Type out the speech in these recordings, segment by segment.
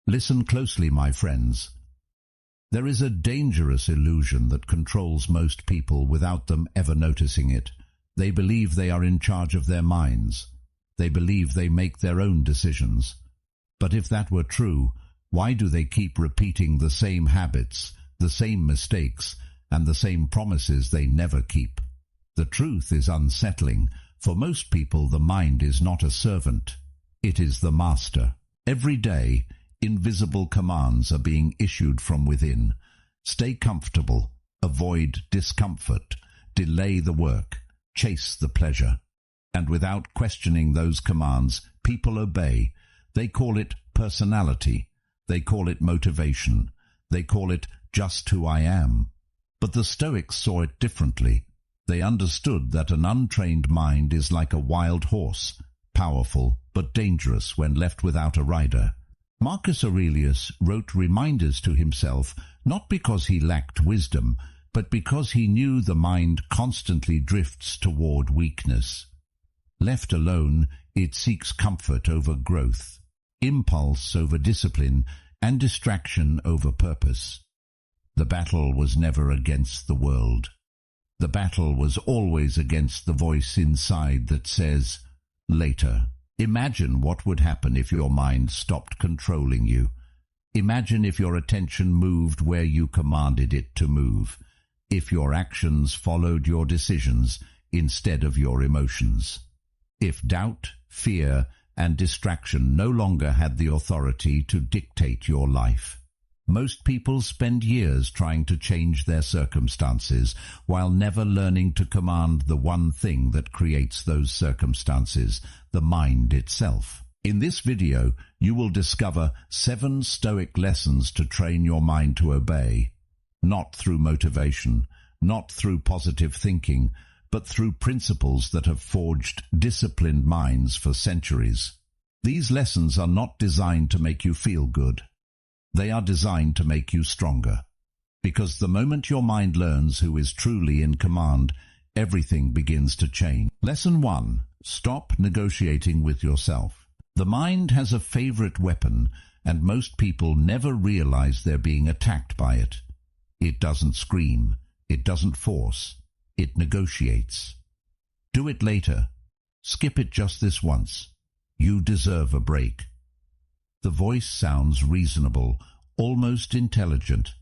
Listen closely, my friends. There is a dangerous illusion that controls most people without them ever noticing it. They believe they are in charge of their minds. They believe they make their own decisions. But if that were true, why do they keep repeating the same habits, the same mistakes, and the same promises they never keep? The truth is unsettling. For most people, the mind is not a servant. It is the master. Every day, invisible commands are being issued from within. Stay comfortable, avoid discomfort, delay the work, chase the pleasure. And without questioning those commands, people obey. They call it personality. They call it motivation. They call it just who I am. But the Stoics saw it differently. They understood that an untrained mind is like a wild horse, powerful but dangerous when left without a rider. Marcus Aurelius wrote reminders to himself not because he lacked wisdom, but because he knew the mind constantly drifts toward weakness. Left alone, it seeks comfort over growth, impulse over discipline, and distraction over purpose. The battle was never against the world. The battle was always against the voice inside that says, later. Imagine what would happen if your mind stopped controlling you. Imagine if your attention moved where you commanded it to move. If your actions followed your decisions instead of your emotions. If doubt, fear, and distraction no longer had the authority to dictate your life. Most people spend years trying to change their circumstances while never learning to command the one thing that creates those circumstances, the mind itself. In this video, you will discover 7 Stoic lessons to train your mind to obey, not through motivation, not through positive thinking, but through principles that have forged disciplined minds for centuries. These lessons are not designed to make you feel good. They are designed to make you stronger. Because the moment your mind learns who is truly in command, everything begins to change. Lesson 1. Stop negotiating with yourself. The mind has a favorite weapon, and most people never realize they're being attacked by it. It doesn't scream. It doesn't force. It negotiates. Do it later. Skip it just this once. You deserve a break. The voice sounds reasonable, almost intelligent.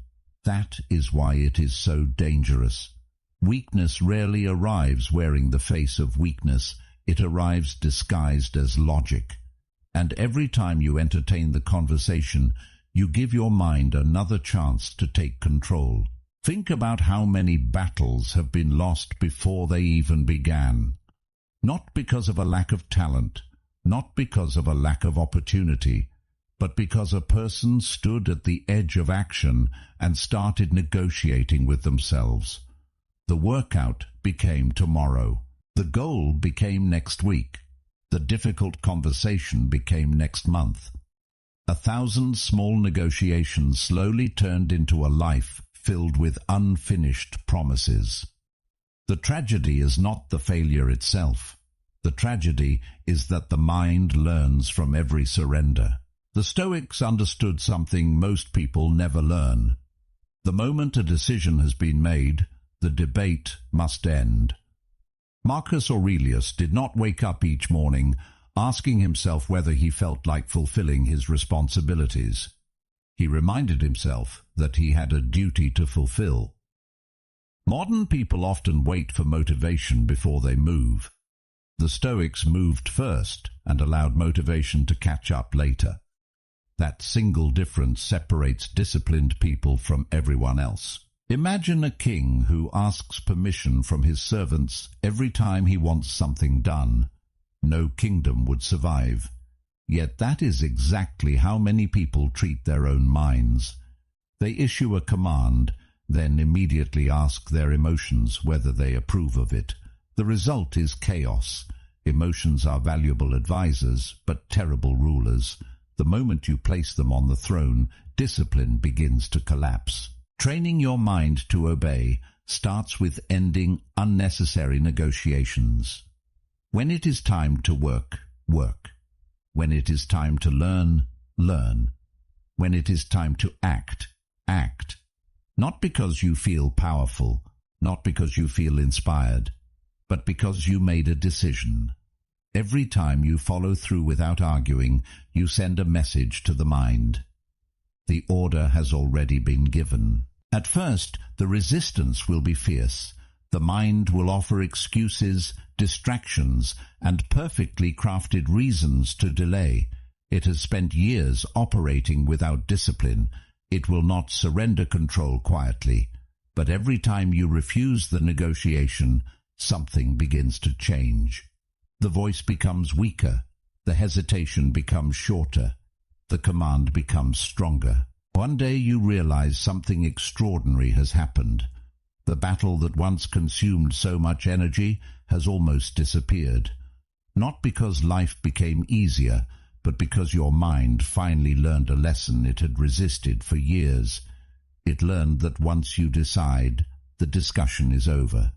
That is why it is so dangerous. Weakness rarely arrives wearing the face of weakness. It arrives disguised as logic. And every time you entertain the conversation, you give your mind another chance to take control. Think about how many battles have been lost before they even began. Not because of a lack of talent, not because of a lack of opportunity, but because a person stood at the edge of action and started negotiating with themselves. The workout became tomorrow. The goal became next week. The difficult conversation became next month. 1,000 small negotiations slowly turned into a life filled with unfinished promises. The tragedy is not the failure itself. The tragedy is that the mind learns from every surrender. The Stoics understood something most people never learn. The moment a decision has been made, the debate must end. Marcus Aurelius did not wake up each morning asking himself whether he felt like fulfilling his responsibilities. He reminded himself that he had a duty to fulfill. Modern people often wait for motivation before they move. The Stoics moved first and allowed motivation to catch up later. That single difference separates disciplined people from everyone else. Imagine a king who asks permission from his servants every time he wants something done. No kingdom would survive. Yet that is exactly how many people treat their own minds. They issue a command, then immediately ask their emotions whether they approve of it. The result is chaos. Emotions are valuable advisors, but terrible rulers. The moment you place them on the throne, discipline begins to collapse. Training your mind to obey starts with ending unnecessary negotiations. When it is time to work, work. When it is time to learn, learn. When it is time to act, act. Not because you feel powerful, not because you feel inspired, but because you made a decision. Every time you follow through without arguing, you send a message to the mind. The order has already been given. At first, the resistance will be fierce. The mind will offer excuses, distractions, and perfectly crafted reasons to delay. It has spent years operating without discipline. It will not surrender control quietly. But every time you refuse the negotiation, something begins to change. The voice becomes weaker. The hesitation becomes shorter. The command becomes stronger. One day you realize something extraordinary has happened. The battle that once consumed so much energy has almost disappeared. Not because life became easier, but because your mind finally learned a lesson it had resisted for years. It learned that once you decide, the discussion is over.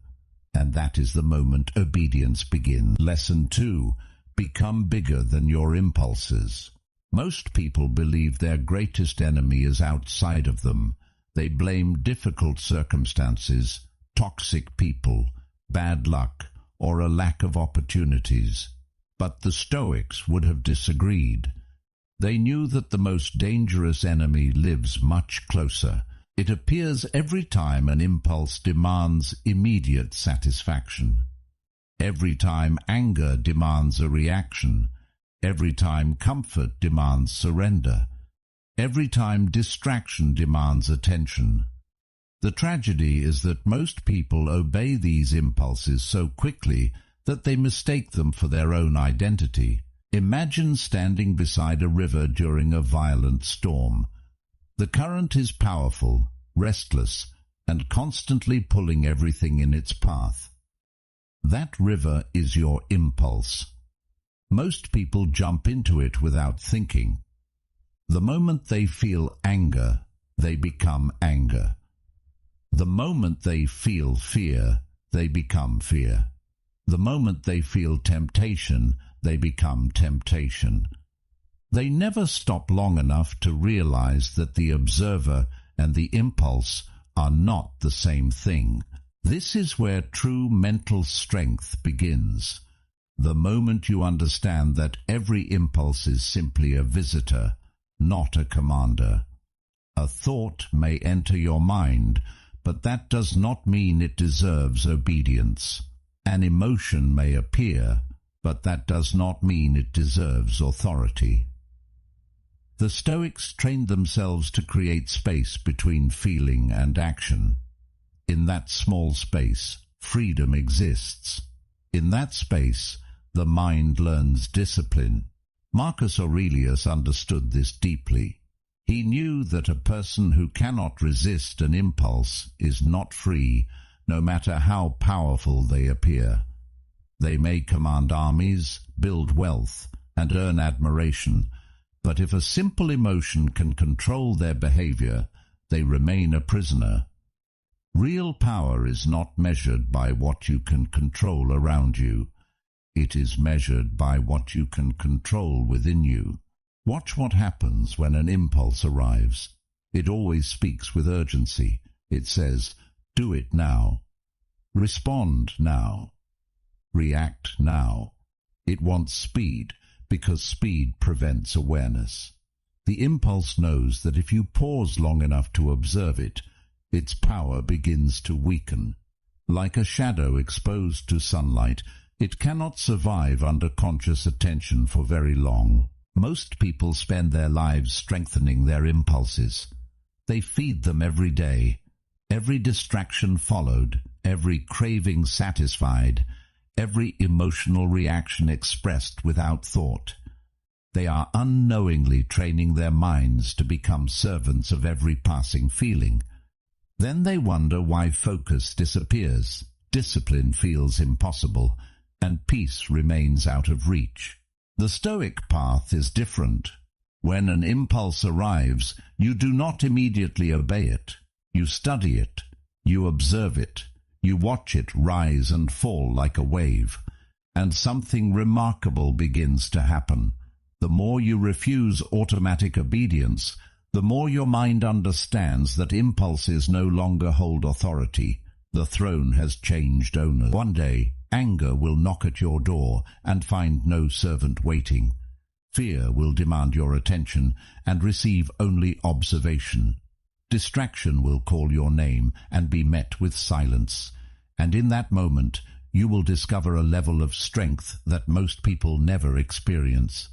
And that is the moment obedience begins. Lesson 2. Become bigger than your impulses. Most people believe their greatest enemy is outside of them. They blame difficult circumstances, toxic people, bad luck, or a lack of opportunities. But the Stoics would have disagreed. They knew that the most dangerous enemy lives much closer. It appears every time an impulse demands immediate satisfaction. Every time anger demands a reaction. Every time comfort demands surrender. Every time distraction demands attention. The tragedy is that most people obey these impulses so quickly that they mistake them for their own identity. Imagine standing beside a river during a violent storm. The current is powerful, restless, and constantly pulling everything in its path. That river is your impulse. Most people jump into it without thinking. The moment they feel anger, they become anger. The moment they feel fear, they become fear. The moment they feel temptation, they become temptation. They never stop long enough to realize that the observer and the impulse are not the same thing. This is where true mental strength begins. The moment you understand that every impulse is simply a visitor, not a commander. A thought may enter your mind, but that does not mean it deserves obedience. An emotion may appear, but that does not mean it deserves authority. The Stoics trained themselves to create space between feeling and action. In that small space, freedom exists. In that space, the mind learns discipline. Marcus Aurelius understood this deeply. He knew that a person who cannot resist an impulse is not free, no matter how powerful they appear. They may command armies, build wealth, and earn admiration, but if a simple emotion can control their behavior, they remain a prisoner. Real power is not measured by what you can control around you. It is measured by what you can control within you. Watch what happens when an impulse arrives. It always speaks with urgency. It says, "Do it now. Respond now. React now." It wants speed, because speed prevents awareness. The impulse knows that if you pause long enough to observe it, its power begins to weaken. Like a shadow exposed to sunlight, it cannot survive under conscious attention for very long. Most people spend their lives strengthening their impulses. They feed them every day, every distraction followed, every craving satisfied, every emotional reaction expressed without thought. They are unknowingly training their minds to become servants of every passing feeling. Then they wonder why focus disappears, discipline feels impossible, and peace remains out of reach. The Stoic path is different. When an impulse arrives, you do not immediately obey it. You study it. You observe it. You watch it rise and fall like a wave. And something remarkable begins to happen. The more you refuse automatic obedience, The more your mind understands that impulses no longer hold authority, the throne has changed owners. One day, anger will knock at your door and find no servant waiting. Fear will demand your attention and receive only observation. Distraction will call your name and be met with silence. And in that moment, you will discover a level of strength that most people never experience.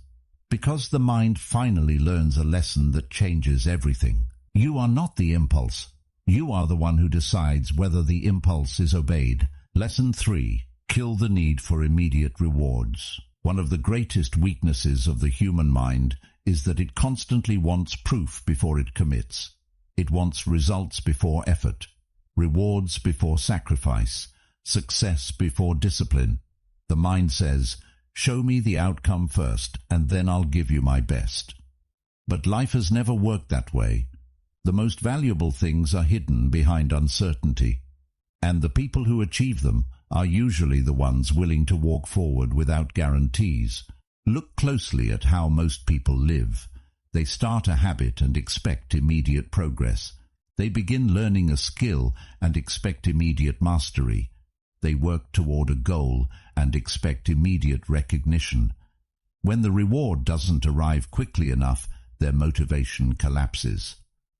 Because the mind finally learns a lesson that changes everything. You are not the impulse. You are the one who decides whether the impulse is obeyed. Lesson 3. Kill the need for immediate rewards. One of the greatest weaknesses of the human mind is that it constantly wants proof before it commits. It wants results before effort, rewards before sacrifice, success before discipline. The mind says, "Show me the outcome first, and then I'll give you my best." But life has never worked that way. The most valuable things are hidden behind uncertainty, and the people who achieve them are usually the ones willing to walk forward without guarantees. Look closely at how most people live. They start a habit and expect immediate progress. They begin learning a skill and expect immediate mastery. They work toward a goal and expect immediate recognition. When the reward doesn't arrive quickly enough, their motivation collapses.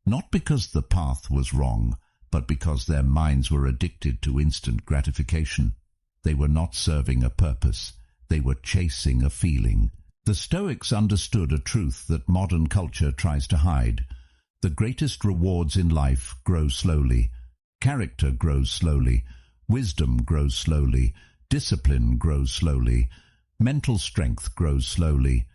Not because the path was wrong, but because their minds were addicted to instant gratification. They were not serving a purpose. They were chasing a feeling. The Stoics understood a truth that modern culture tries to hide. The greatest rewards in life grow slowly. Character grows slowly. Wisdom grows slowly. Discipline grows slowly. Mental strength grows slowly.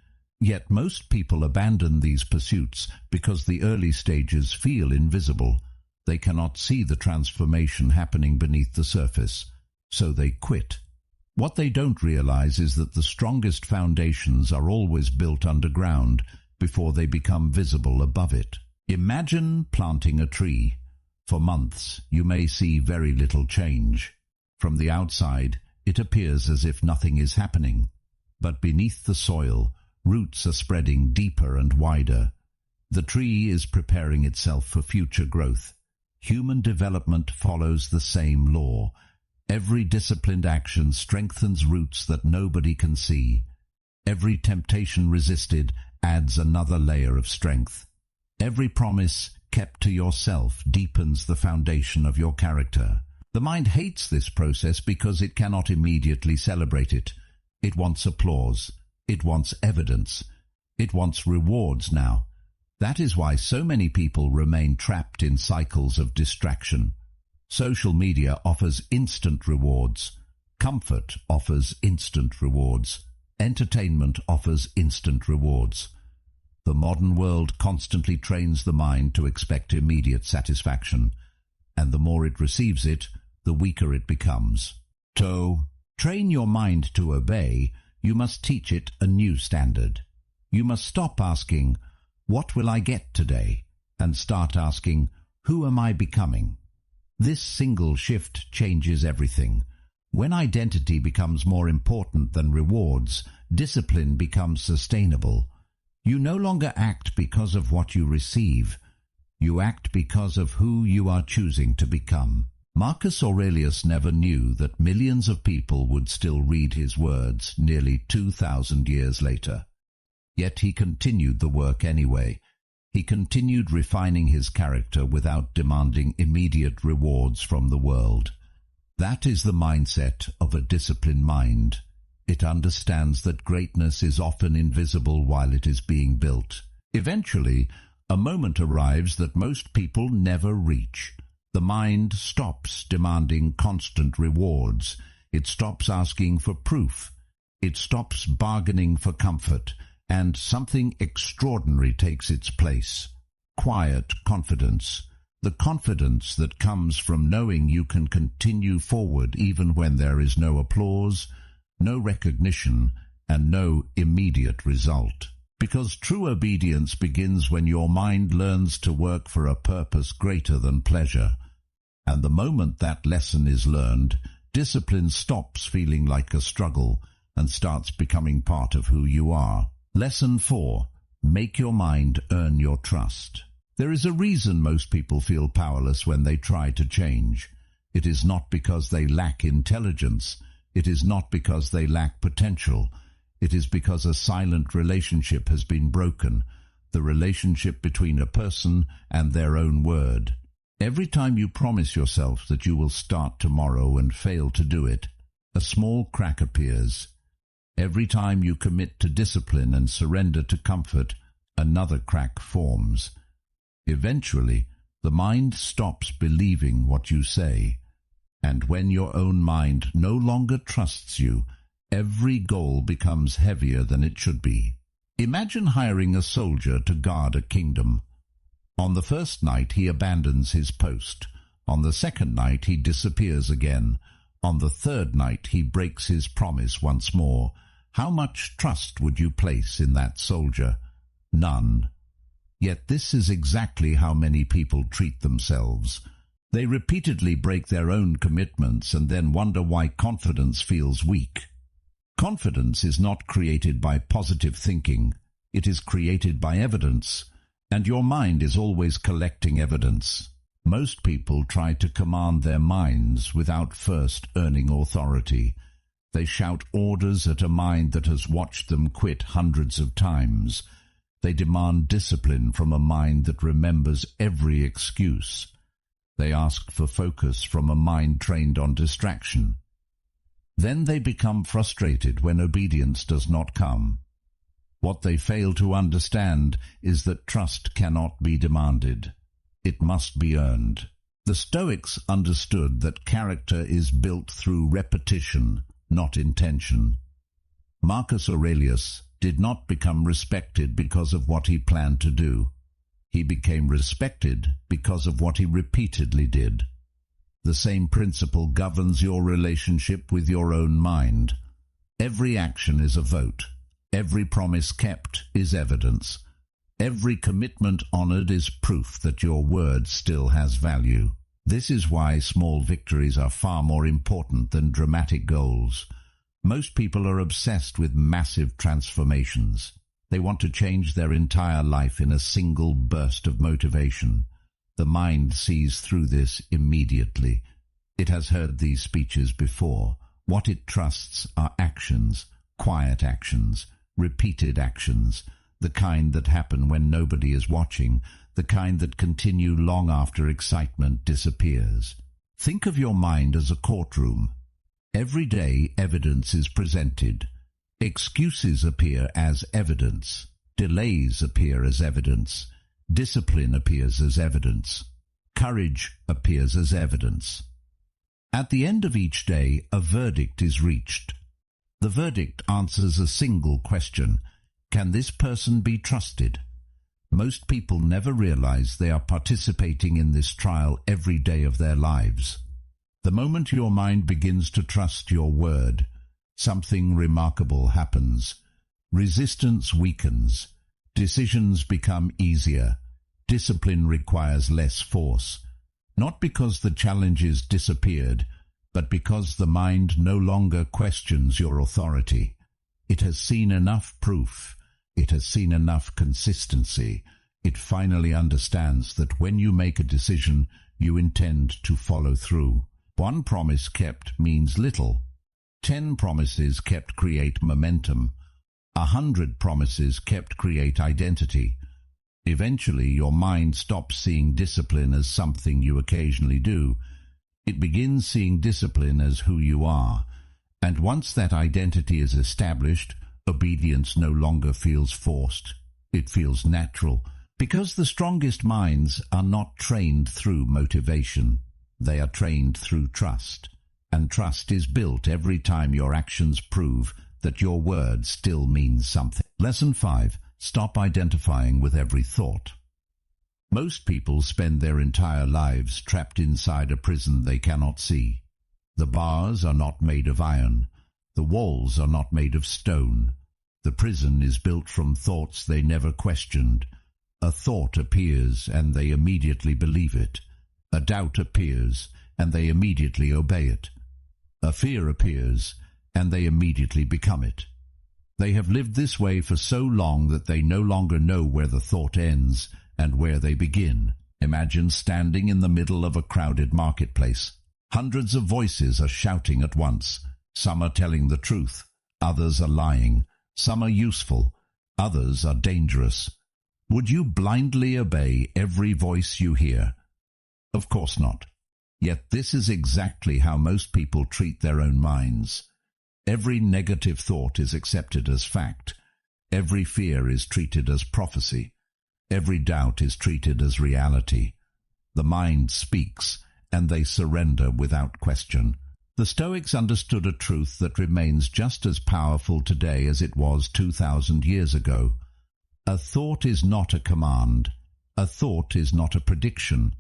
Yet most people abandon these pursuits because the early stages feel invisible. They cannot see the transformation happening beneath the surface, so they quit. What they don't realize is that the strongest foundations are always built underground before they become visible above it. Imagine planting a tree. For months, you may see very little change. From the outside, it appears as if nothing is happening. But beneath the soil, roots are spreading deeper and wider. The tree is preparing itself for future growth. Human development follows the same law. Every disciplined action strengthens roots that nobody can see. Every temptation resisted adds another layer of strength. Every promise kept to yourself deepens the foundation of your character. The mind hates this process because it cannot immediately celebrate it. It wants applause. It wants evidence. It wants rewards now. That is why so many people remain trapped in cycles of distraction. Social media offers instant rewards. Comfort offers instant rewards. Entertainment offers instant rewards. The modern world constantly trains the mind to expect immediate satisfaction, and the more it receives it, the weaker it becomes. To train your mind to obey, you must teach it a new standard. You must stop asking, "What will I get today?" and start asking, "Who am I becoming?" This single shift changes everything. When identity becomes more important than rewards, discipline becomes sustainable. You no longer act because of what you receive. You act because of who you are choosing to become. Marcus Aurelius never knew that millions of people would still read his words nearly 2,000 years later. Yet he continued the work anyway. He continued refining his character without demanding immediate rewards from the world. That is the mindset of a disciplined mind. It understands that greatness is often invisible while it is being built. Eventually, a moment arrives that most people never reach. The mind stops demanding constant rewards. It stops asking for proof. It stops bargaining for comfort, and something extraordinary takes its place. Quiet confidence. The confidence that comes from knowing you can continue forward even when there is no applause, no recognition, and no immediate result. Because true obedience begins when your mind learns to work for a purpose greater than pleasure. And the moment that lesson is learned, discipline stops feeling like a struggle and starts becoming part of who you are. Lesson 4. Make your mind earn your trust. There is a reason most people feel powerless when they try to change. It is not because they lack intelligence. It is not because they lack potential. It is because a silent relationship has been broken, the relationship between a person and their own word. Every time you promise yourself that you will start tomorrow and fail to do it, a small crack appears. Every time you commit to discipline and surrender to comfort, another crack forms. Eventually, the mind stops believing what you say, and when your own mind no longer trusts you, every goal becomes heavier than it should be. Imagine hiring a soldier to guard a kingdom. On the first night he abandons his post. On the second night he disappears again. On the third night he breaks his promise once more. How much trust would you place in that soldier? None. Yet this is exactly how many people treat themselves. They repeatedly break their own commitments and then wonder why confidence feels weak. Confidence is not created by positive thinking. It is created by evidence, and your mind is always collecting evidence. Most people try to command their minds without first earning authority. They shout orders at a mind that has watched them quit hundreds of times. They demand discipline from a mind that remembers every excuse. They ask for focus from a mind trained on distraction. Then they become frustrated when obedience does not come. What they fail to understand is that trust cannot be demanded. It must be earned. The Stoics understood that character is built through repetition, not intention. Marcus Aurelius did not become respected because of what he planned to do. He became respected because of what he repeatedly did. The same principle governs your relationship with your own mind. Every action is a vote. Every promise kept is evidence. Every commitment honored is proof that your word still has value. This is why small victories are far more important than dramatic goals. Most people are obsessed with massive transformations. They want to change their entire life in a single burst of motivation. The mind sees through this immediately. It has heard these speeches before. What it trusts are actions, quiet actions, repeated actions, the kind that happen when nobody is watching, the kind that continue long after excitement disappears. Think of your mind as a courtroom. Every day evidence is presented. Excuses appear as evidence. Delays appear as evidence. Discipline appears as evidence. Courage appears as evidence. At the end of each day, a verdict is reached. The verdict answers a single question: can this person be trusted? Most people never realize they are participating in this trial every day of their lives. The moment your mind begins to trust your word, something remarkable happens. Resistance weakens. Decisions become easier. Discipline requires less force. Not because the challenges disappeared, but because the mind no longer questions your authority. It has seen enough proof. It has seen enough consistency. It finally understands that when you make a decision, you intend to follow through. One promise kept means little. 10 promises kept create momentum. 100 promises kept create identity. Eventually, your mind stops seeing discipline as something you occasionally do. It begins seeing discipline as who you are. And once that identity is established, obedience no longer feels forced. It feels natural, because the strongest minds are not trained through motivation. They are trained through trust. And trust is built every time your actions prove that your word still means something. Lesson 5. Stop identifying with every thought. Most people spend their entire lives trapped inside a prison they cannot see. The bars are not made of iron. The walls are not made of stone. The prison is built from thoughts they never questioned. A thought appears and they immediately believe it. A doubt appears and they immediately obey it. A fear appears and they immediately become it. They have lived this way for so long that they no longer know where the thought ends and where they begin. Imagine standing in the middle of a crowded marketplace. Hundreds of voices are shouting at once. Some are telling the truth, others are lying. Some are useful, others are dangerous. Would you blindly obey every voice you hear? Of course not. Yet this is exactly how most people treat their own minds. Every negative thought is accepted as fact. Every fear is treated as prophecy. Every doubt is treated as reality. The mind speaks, and they surrender without question. The Stoics understood a truth that remains just as powerful today as it was 2,000 years ago. A thought is not a command. A thought is not a prediction.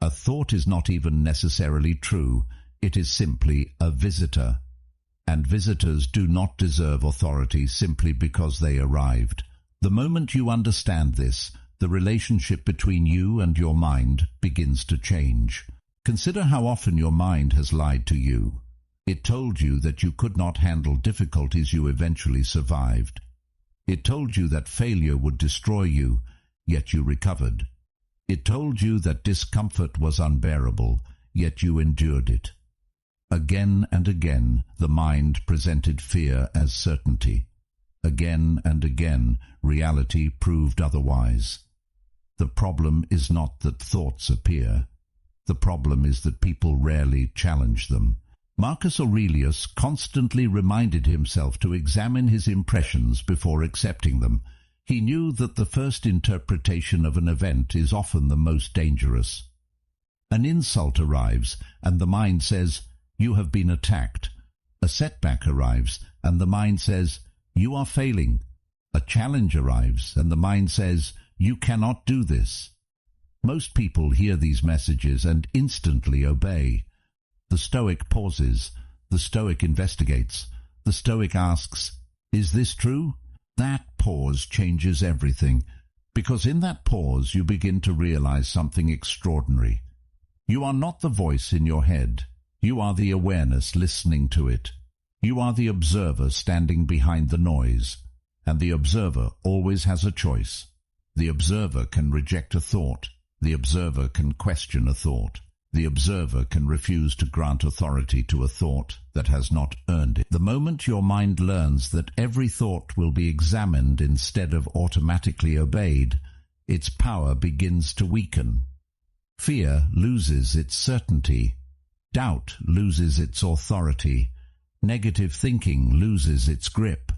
A thought is not even necessarily true. It is simply a visitor. And visitors do not deserve authority simply because they arrived. The moment you understand this, the relationship between you and your mind begins to change. Consider how often your mind has lied to you. It told you that you could not handle difficulties you eventually survived. It told you that failure would destroy you, yet you recovered. It told you that discomfort was unbearable, yet you endured it. Again and again, the mind presented fear as certainty. Again and again, reality proved otherwise. The problem is not that thoughts appear. The problem is that people rarely challenge them. Marcus Aurelius constantly reminded himself to examine his impressions before accepting them. He knew that the first interpretation of an event is often the most dangerous. An insult arrives, and the mind says, "You have been attacked." A setback arrives, and the mind says, "You are failing." A challenge arrives, and the mind says, "You cannot do this." Most people hear these messages and instantly obey. The Stoic pauses. The Stoic investigates. The Stoic asks, "Is this true?" That pause changes everything, because in that pause you begin to realize something extraordinary. You are not the voice in your head. You are the awareness listening to it. You are the observer standing behind the noise, and the observer always has a choice. The observer can reject a thought. The observer can question a thought. The observer can refuse to grant authority to a thought that has not earned it. The moment your mind learns that every thought will be examined instead of automatically obeyed, its power begins to weaken. Fear loses its certainty. Doubt loses its authority. Negative thinking loses its grip.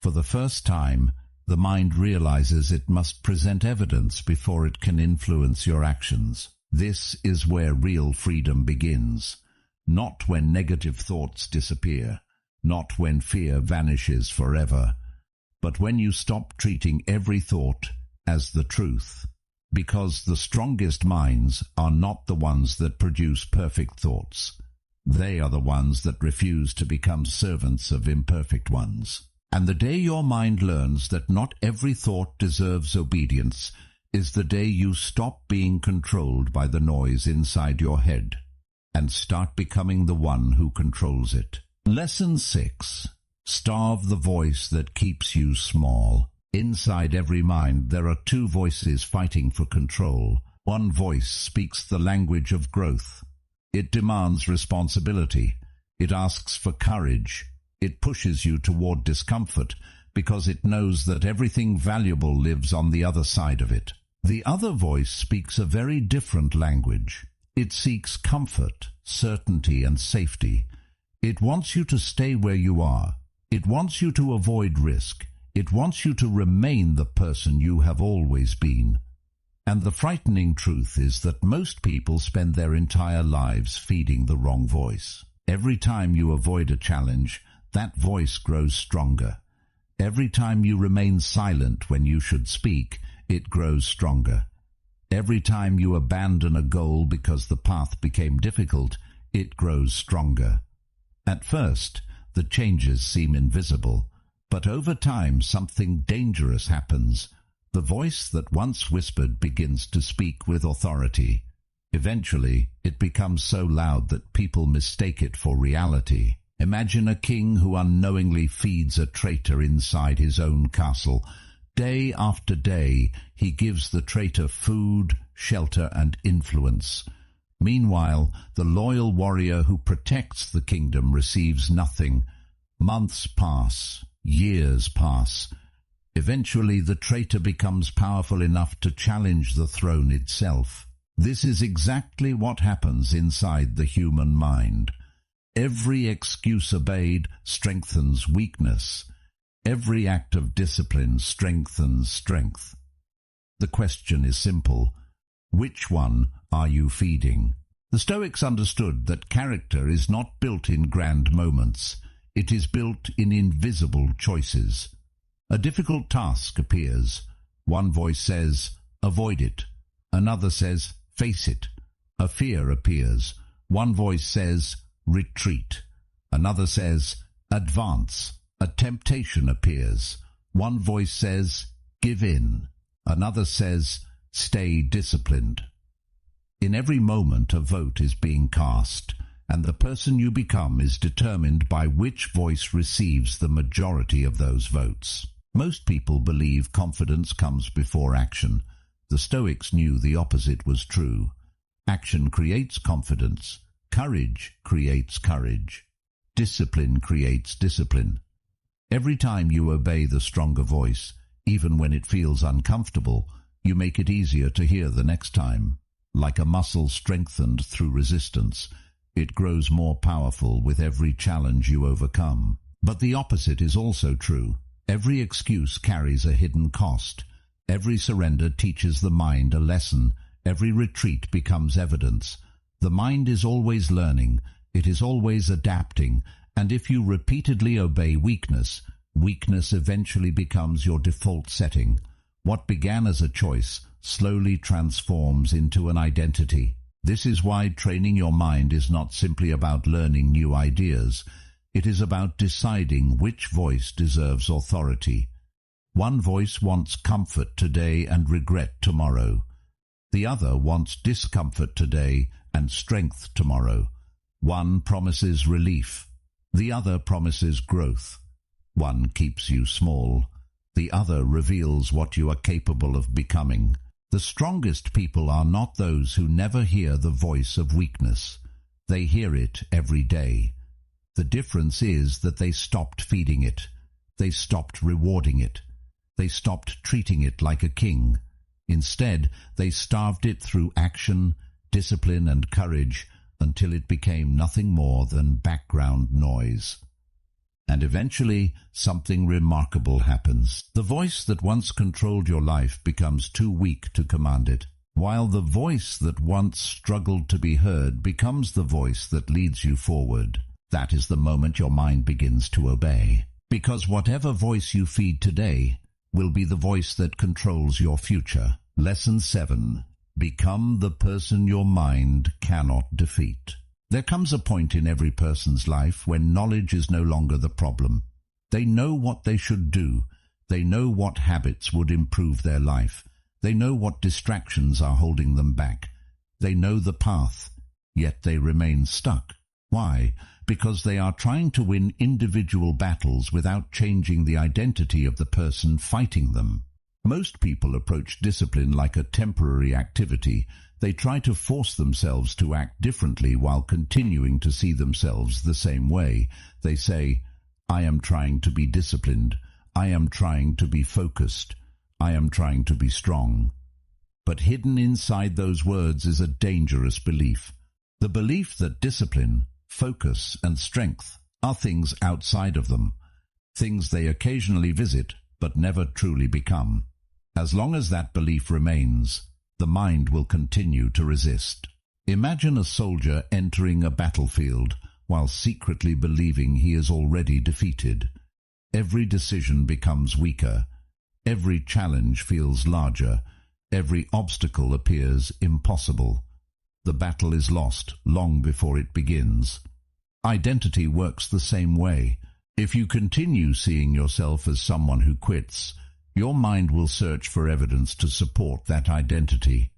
For the first time, the mind realizes it must present evidence before it can influence your actions. This is where real freedom begins. Not when negative thoughts disappear, not when fear vanishes forever, but when you stop treating every thought as the truth. Because the strongest minds are not the ones that produce perfect thoughts. They are the ones that refuse to become servants of imperfect ones. And the day your mind learns that not every thought deserves obedience is the day you stop being controlled by the noise inside your head and start becoming the one who controls it. Lesson 6. Starve the voice that keeps you small. Inside every mind there are two voices fighting for control. One voice speaks the language of growth. It demands responsibility. It asks for courage. It pushes you toward discomfort because it knows that everything valuable lives on the other side of it. The other voice speaks a very different language. It seeks comfort, certainty, and safety. It wants you to stay where you are. It wants you to avoid risk. It wants you to remain the person you have always been. And the frightening truth is that most people spend their entire lives feeding the wrong voice. Every time you avoid a challenge, that voice grows stronger. Every time you remain silent when you should speak, it grows stronger. Every time you abandon a goal because the path became difficult, it grows stronger. At first, the changes seem invisible, but over time something dangerous happens. The voice that once whispered begins to speak with authority. Eventually, it becomes so loud that people mistake it for reality. Imagine a king who unknowingly feeds a traitor inside his own castle. Day after day, he gives the traitor food, shelter, and influence. Meanwhile, the loyal warrior who protects the kingdom receives nothing. Months pass, years pass. Eventually, the traitor becomes powerful enough to challenge the throne itself. This is exactly what happens inside the human mind. Every excuse obeyed strengthens weakness. Every act of discipline strengthens strength. The question is simple. Which one are you feeding? The Stoics understood that character is not built in grand moments. It is built in invisible choices. A difficult task appears. One voice says, avoid it. Another says, face it. A fear appears. One voice says, retreat. Another says, advance. A temptation appears. One voice says, give in. Another says, stay disciplined. In every moment a vote is being cast, and the person you become is determined by which voice receives the majority of those votes. Most people believe confidence comes before action. The Stoics knew the opposite was true. Action creates confidence. Courage creates courage. Discipline creates discipline. Every time you obey the stronger voice, even when it feels uncomfortable, you make it easier to hear the next time. Like a muscle strengthened through resistance, it grows more powerful with every challenge you overcome. But the opposite is also true. Every excuse carries a hidden cost. Every surrender teaches the mind a lesson. Every retreat becomes evidence. The mind is always learning. It is always adapting. And if you repeatedly obey weakness, weakness eventually becomes your default setting. What began as a choice slowly transforms into an identity. This is why training your mind is not simply about learning new ideas. It is about deciding which voice deserves authority. One voice wants comfort today and regret tomorrow. The other wants discomfort today and strength tomorrow. One promises relief. The other promises growth. One keeps you small. The other reveals what you are capable of becoming. The strongest people are not those who never hear the voice of weakness. They hear it every day. The difference is that they stopped feeding it. They stopped rewarding it. They stopped treating it like a king. Instead, they starved it through action, discipline, and courage until it became nothing more than background noise. And eventually, something remarkable happens. The voice that once controlled your life becomes too weak to command it, while the voice that once struggled to be heard becomes the voice that leads you forward. That is the moment your mind begins to obey. Because whatever voice you feed today will be the voice that controls your future. Lesson 7. Become the person your mind cannot defeat. There comes a point in every person's life when knowledge is no longer the problem. They know what they should do. They know what habits would improve their life. They know what distractions are holding them back. They know the path, yet they remain stuck. Why? Because they are trying to win individual battles without changing the identity of the person fighting them. Most people approach discipline like a temporary activity. They try to force themselves to act differently while continuing to see themselves the same way. They say, I am trying to be disciplined. I am trying to be focused. I am trying to be strong. But hidden inside those words is a dangerous belief. The belief that discipline, focus, and strength are things outside of them, things they occasionally visit but never truly become. As long as that belief remains, the mind will continue to resist. Imagine a soldier entering a battlefield while secretly believing he is already defeated. Every decision becomes weaker. Every challenge feels larger. Every obstacle appears impossible. The battle is lost long before it begins. Identity works the same way. If you continue seeing yourself as someone who quits, your mind will search for evidence to support that identity.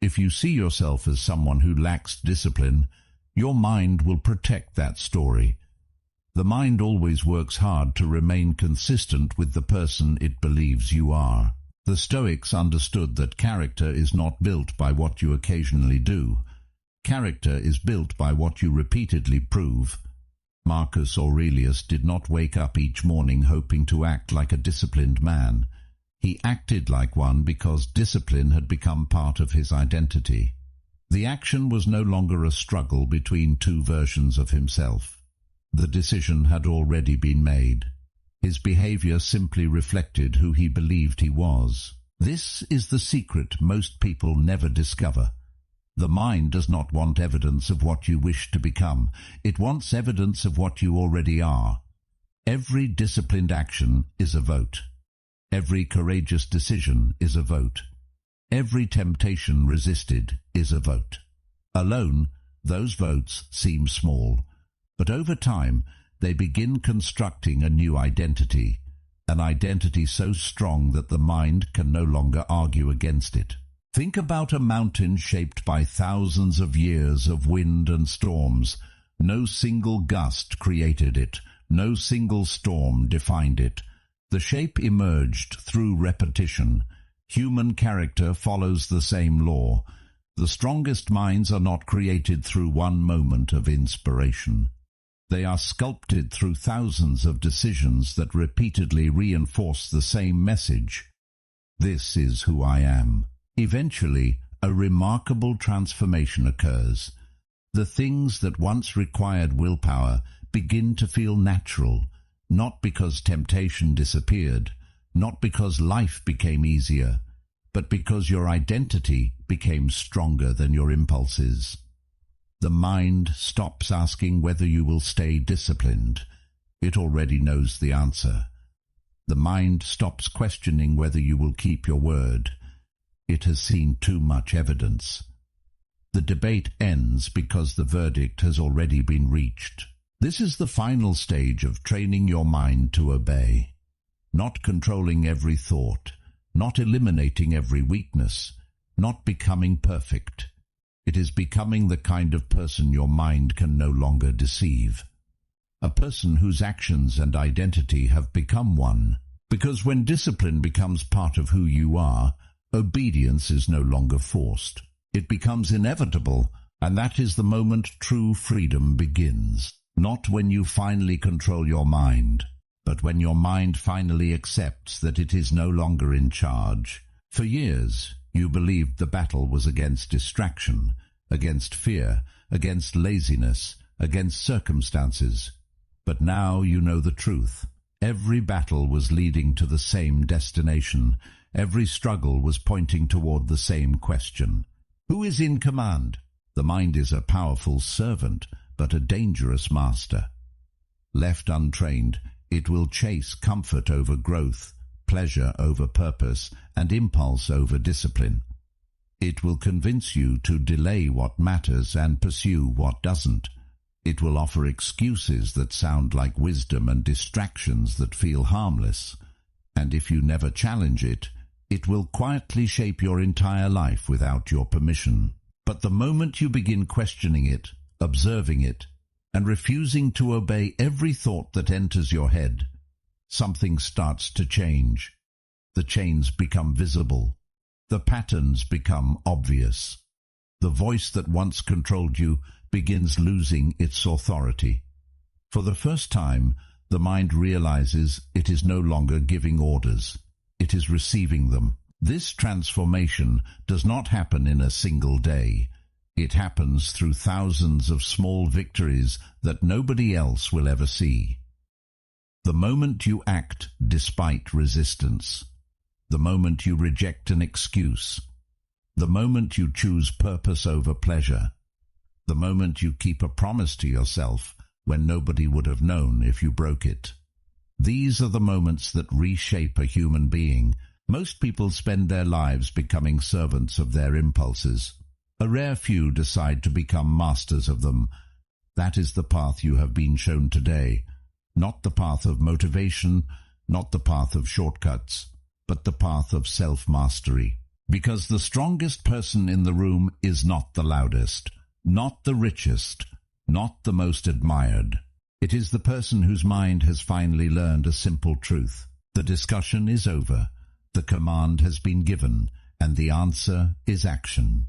If you see yourself as someone who lacks discipline, your mind will protect that story. The mind always works hard to remain consistent with the person it believes you are. The Stoics understood that character is not built by what you occasionally do. Character is built by what you repeatedly prove. Marcus Aurelius did not wake up each morning hoping to act like a disciplined man. He acted like one because discipline had become part of his identity. The action was no longer a struggle between two versions of himself. The decision had already been made. His behavior simply reflected who he believed he was. This is the secret most people never discover. The mind does not want evidence of what you wish to become. It wants evidence of what you already are. Every disciplined action is a vote. Every courageous decision is a vote. Every temptation resisted is a vote. Alone, those votes seem small, but over time they begin constructing a new identity, an identity so strong that the mind can no longer argue against it. Think about a mountain shaped by thousands of years of wind and storms. No single gust created it. No single storm defined it. The shape emerged through repetition. Human character follows the same law. The strongest minds are not created through one moment of inspiration. They are sculpted through thousands of decisions that repeatedly reinforce the same message. This is who I am. Eventually, a remarkable transformation occurs. The things that once required willpower begin to feel natural, not because temptation disappeared, not because life became easier, but because your identity became stronger than your impulses. The mind stops asking whether you will stay disciplined. It already knows the answer. The mind stops questioning whether you will keep your word. It has seen too much evidence. The debate ends because the verdict has already been reached. This is the final stage of training your mind to obey. Not controlling every thought, not eliminating every weakness, not becoming perfect. It is becoming the kind of person your mind can no longer deceive. A person whose actions and identity have become one. Because when discipline becomes part of who you are, obedience is no longer forced. It becomes inevitable, and that is the moment true freedom begins. Not when you finally control your mind, but when your mind finally accepts that it is no longer in charge. For years, you believed the battle was against distraction, against fear, against laziness, against circumstances. But now you know the truth. Every battle was leading to the same destination. Every struggle was pointing toward the same question. Who is in command? The mind is a powerful servant, but a dangerous master. Left untrained, it will chase comfort over growth, pleasure over purpose, and impulse over discipline. It will convince you to delay what matters and pursue what doesn't. It will offer excuses that sound like wisdom and distractions that feel harmless. And if you never challenge it, it will quietly shape your entire life without your permission. But the moment you begin questioning it, observing it, and refusing to obey every thought that enters your head, something starts to change. The chains become visible. The patterns become obvious. The voice that once controlled you begins losing its authority. For the first time, the mind realizes it is no longer giving orders. It is receiving them. This transformation does not happen in a single day. It happens through thousands of small victories that nobody else will ever see. The moment you act despite resistance, the moment you reject an excuse, the moment you choose purpose over pleasure, the moment you keep a promise to yourself when nobody would have known if you broke it. These are the moments that reshape a human being. Most people spend their lives becoming servants of their impulses. A rare few decide to become masters of them. That is the path you have been shown today. Not the path of motivation, not the path of shortcuts, but the path of self-mastery. Because the strongest person in the room is not the loudest, not the richest, not the most admired. It is the person whose mind has finally learned a simple truth. The discussion is over, the command has been given, and the answer is action.